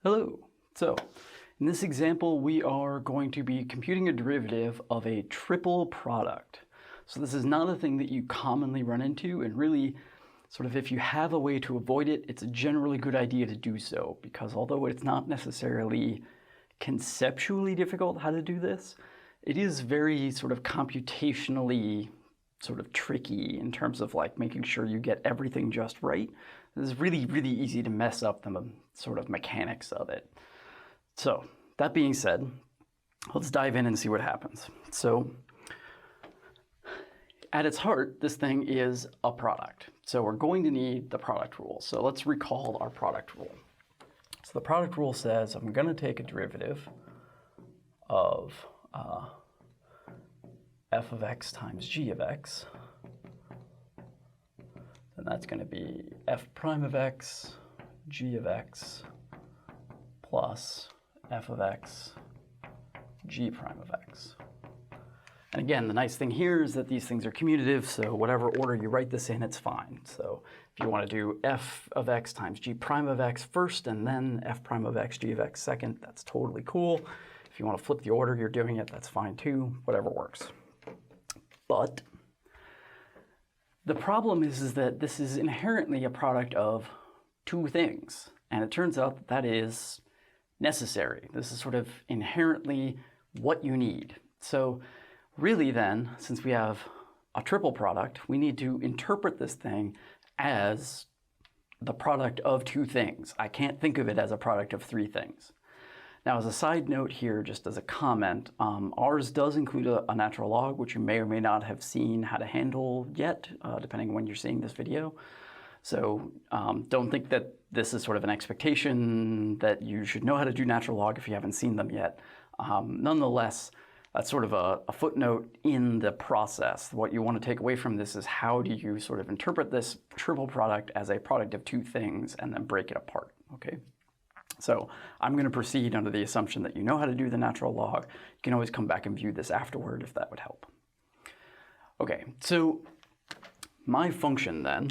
Hello. So in this example, we are going to be computing a derivative of a triple product. So this is not a thing that you commonly run into, and really sort of if you have a way to avoid it, it's a generally good idea to do so, because although it's not necessarily conceptually difficult how to do this, it is very sort of computationally sort of tricky in terms of like making sure you get everything just right. It's really, really easy to mess up the sort of mechanics of it. So that being said, let's dive in and see what happens. So at its heart, this thing is a product. So we're going to need the product rule. So let's recall our product rule. So the product rule says I'm going to take a derivative of f of x times g of x, and that's going to be f prime of x, g of x, plus f of x, g prime of x. And again, the nice thing here is that these things are commutative, so whatever order you write this in, it's fine. So if you want to do f of x times g prime of x first, and then f prime of x, g of x second, that's totally cool. If you want to flip the order you're doing it, that's fine too, whatever works. But the problem is that this is inherently a product of two things, and it turns out that that is necessary. This is sort of inherently what you need. So really then, since we have a triple product, we need to interpret this thing as the product of two things. I can't think of it as a product of three things. Now, as a side note here, just as a comment, ours does include a natural log, which you may or may not have seen how to handle yet, depending on when you're seeing this video. So don't think that this is sort of an expectation that you should know how to do natural log if you haven't seen them yet. Nonetheless, that's sort of a footnote in the process. What you want to take away from this is how do you sort of interpret this triple product as a product of two things and then break it apart, okay? So I'm going to proceed under the assumption that you know how to do the natural log. You can always come back and view this afterward if that would help. Okay, so my function then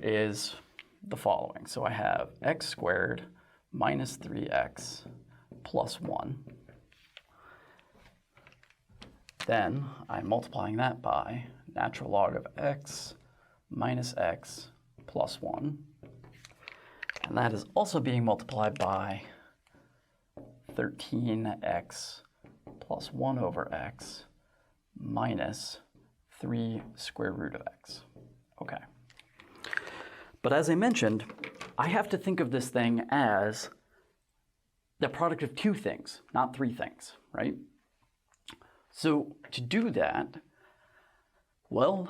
is the following. So I have x squared minus 3x plus 1. Then I'm multiplying that by natural log of x minus x plus 1. And that is also being multiplied by 13x plus 1 over x minus 3 square root of x. Okay. But as I mentioned, I have to think of this thing as the product of two things, not three things, right? So to do that, well,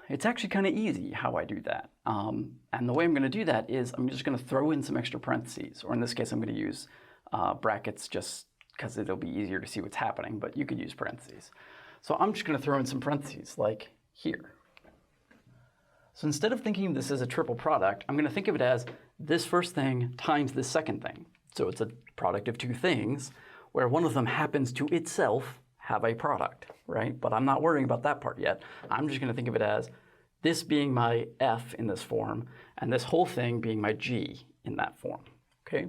it's actually kind of easy how I do that. And the way I'm going to do that is I'm just going to throw in some extra parentheses, or in this case I'm going to use brackets just because it'll be easier to see what's happening, but you could use parentheses. So I'm just going to throw in some parentheses, like here. So instead of thinking of this as a triple product, I'm going to think of it as this first thing times this second thing. So it's a product of two things, where one of them happens to itself have a product, right? But I'm not worrying about that part yet. I'm just going to think of it as this being my f in this form, and this whole thing being my g in that form, okay?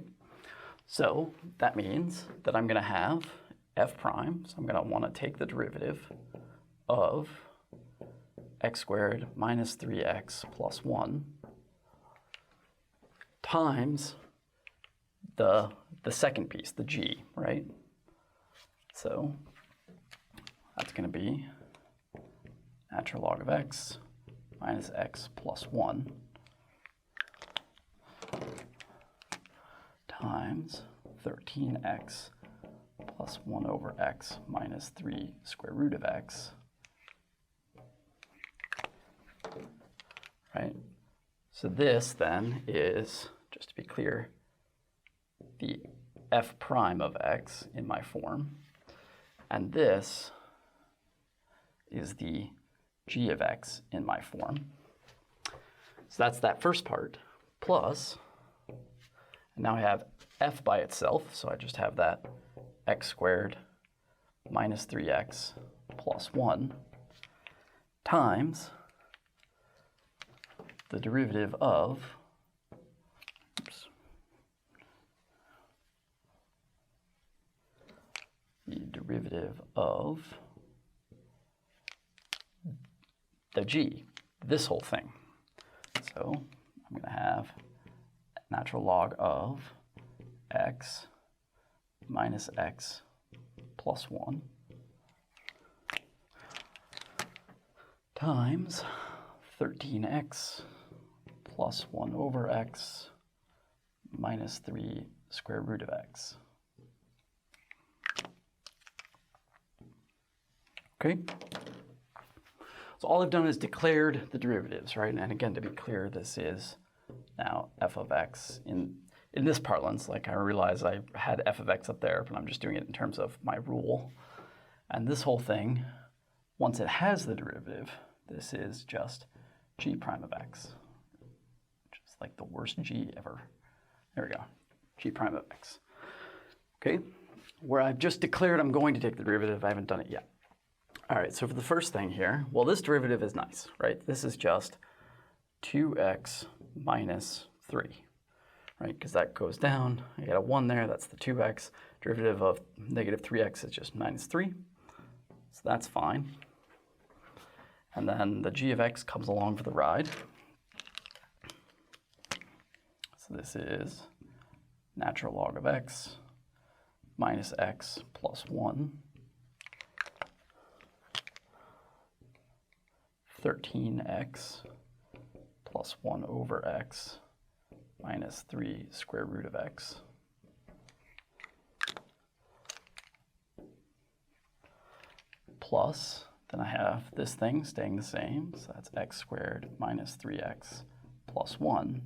So that means that I'm going to have f prime, so I'm going to want to take the derivative of x squared minus 3x plus 1 times the second piece, the g, right? So that's going to be natural log of x minus x plus 1 times 13x plus 1 over x minus 3 square root of x, right? So this then is, just to be clear, the f prime of x in my form, and this is the g of x in my form. So that's that first part, plus, and now I have f by itself, so I just have that x squared minus 3x plus 1 times the derivative of, the g, this whole thing. So I'm going to have natural log of x minus x plus 1 times 13x plus 1 over x minus 3 square root of x. Okay? So all I've done is declared the derivatives, right? And again, to be clear, this is now f of x. In this parlance, like I realize I had f of x up there, but I'm just doing it in terms of my rule. And this whole thing, once it has the derivative, this is just g prime of x, which is like the worst g ever. There we go, g prime of x. Okay, where I've just declared I'm going to take the derivative, I haven't done it yet. All right, so for the first thing here, well, this derivative is nice, right? This is just 2x minus 3, right? Because that goes down. I get a 1 there, that's the 2x. Derivative of negative 3x is just minus 3. So that's fine. And then the g of x comes along for the ride. So this is natural log of x minus x plus 1. 13x plus 1 over x minus 3 square root of x. Plus, then I have this thing staying the same, so that's x squared minus 3x plus 1.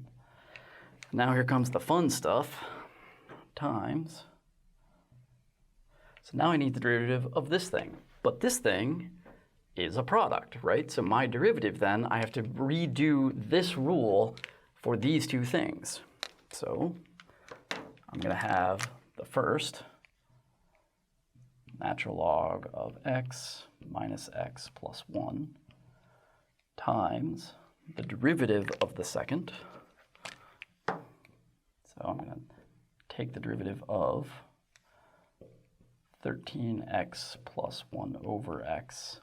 Now here comes the fun stuff, times. So now I need the derivative of this thing, but this thing is a product, right? So my derivative then, I have to redo this rule for these two things. So I'm going to have the first natural log of x minus x plus 1 times the derivative of the second. So I'm going to take the derivative of 13x plus 1 over x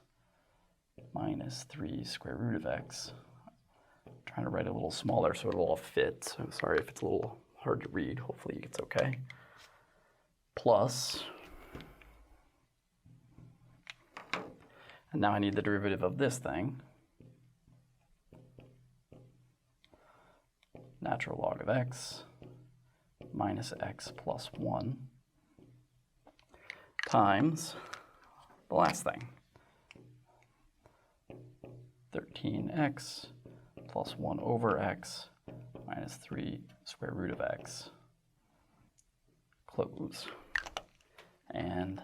minus 3 square root of x. I'm trying to write it a little smaller so it'll all fit. So sorry if it's a little hard to read. Hopefully it's okay. Plus, and now I need the derivative of this thing. Natural log of x minus x plus 1 times the last thing. 13x plus 1 over x minus 3 square root of x. Close. And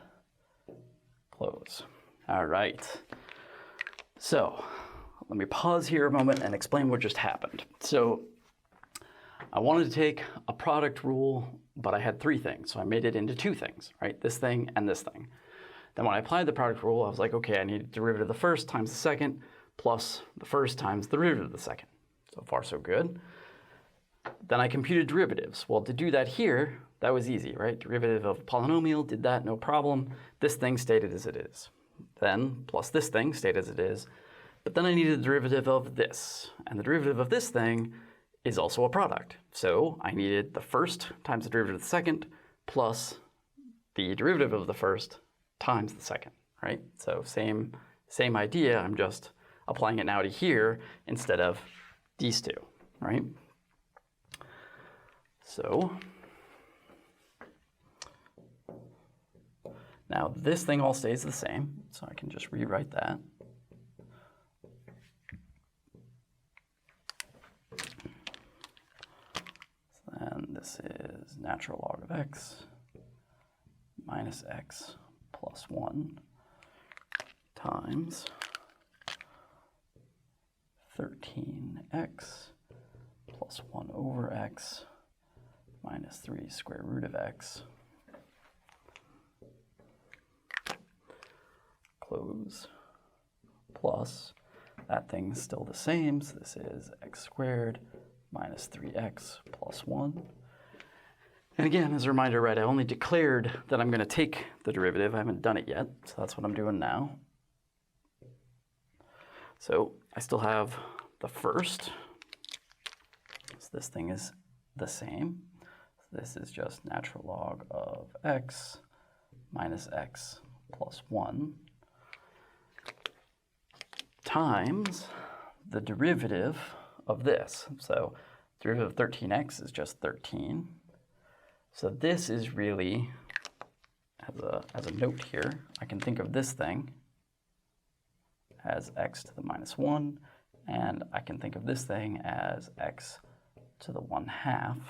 close. All right. So let me pause here a moment and explain what just happened. So I wanted to take a product rule, but I had 3 things. So I made it into 2 things, right? This thing and this thing. Then when I applied the product rule, I was like, okay, I need a derivative of the first times the second plus the first times the derivative of the second. So far, so good. Then I computed derivatives. Well, to do that here, that was easy, right? Derivative of a polynomial, did that, no problem. This thing stayed as it is. Then, plus this thing stayed as it is. But then I needed the derivative of this. And the derivative of this thing is also a product. So I needed the first times the derivative of the second plus the derivative of the first times the second, right? So same idea, I'm just applying it now to here instead of these two, right? So now this thing all stays the same, so I can just rewrite that. And this is natural log of x minus x plus 1 times 13x plus 1 over x minus 3 square root of x. Close. Plus that thing's still the same. So this is x squared minus 3x plus 1. And again, as a reminder, right, I only declared that I'm going to take the derivative. I haven't done it yet, so that's what I'm doing now. So I still have the first. So this thing is the same. So this is just natural log of x minus x plus 1 times the derivative of this. So derivative of 13x is just 13. So this is really, as a note here, I can think of this thing as x to the minus 1, and I can think of this thing as x to the 1/2.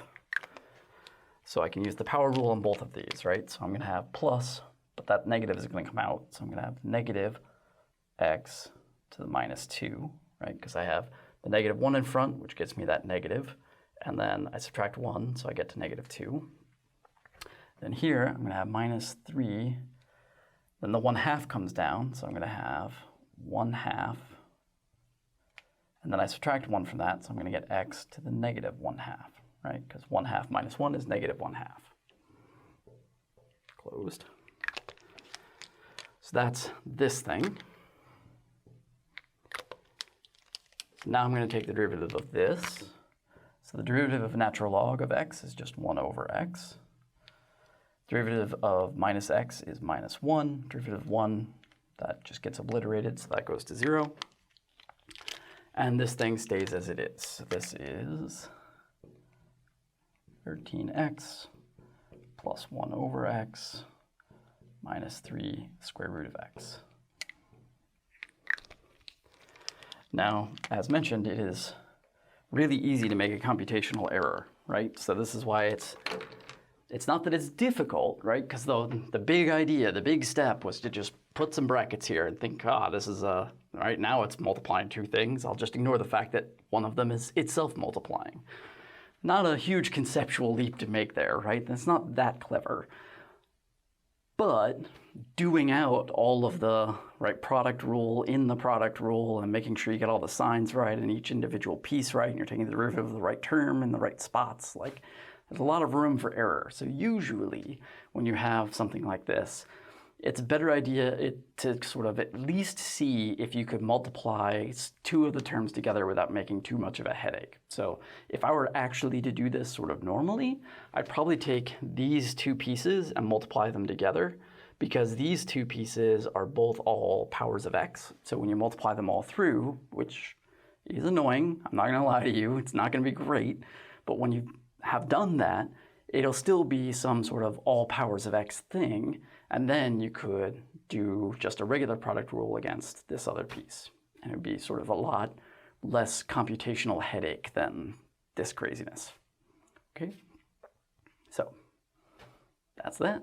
So I can use the power rule on both of these, right? So I'm going to have plus, but that negative is going to come out. So I'm going to have negative x to the minus 2, right? Because I have the negative 1 in front, which gets me that negative, and then I subtract 1, so I get to negative 2. Then here, I'm going to have minus 3. Then the 1/2 comes down, so I'm going to have 1/2. And then I subtract 1 from that, so I'm going to get x to the negative 1/2, right? Because 1/2 minus 1 is negative 1/2. Closed. So that's this thing. Now I'm going to take the derivative of this. So the derivative of natural log of x is just 1 over x. Derivative of minus x is minus 1. Derivative of 1, that just gets obliterated, so that goes to 0. And this thing stays as it is. So this is 13x plus 1 over x minus 3 square root of x. Now, as mentioned, it is really easy to make a computational error, right? So this is why it's not that it's difficult, right? Because the big idea, the big step was to just put some brackets here and think, this is right now it's multiplying two things. I'll just ignore the fact that one of them is itself multiplying. Not a huge conceptual leap to make there, right? It's not that clever. But doing out all of the product rule in the product rule and making sure you get all the signs right and each individual piece right and you're taking the derivative of the right term in the right spots, there's a lot of room for error. So usually when you have something like this, it's a better idea to sort of at least see if you could multiply two of the terms together without making too much of a headache. So if I were actually to do this sort of normally, I'd probably take these two pieces and multiply them together, because these two pieces are both all powers of x. So when you multiply them all through, which is annoying, I'm not going to lie to you, it's not going to be great, but when you have done that, it'll still be some sort of all powers of x thing, and then you could do just a regular product rule against this other piece. And it would be sort of a lot less computational headache than this craziness. Okay, so that's that.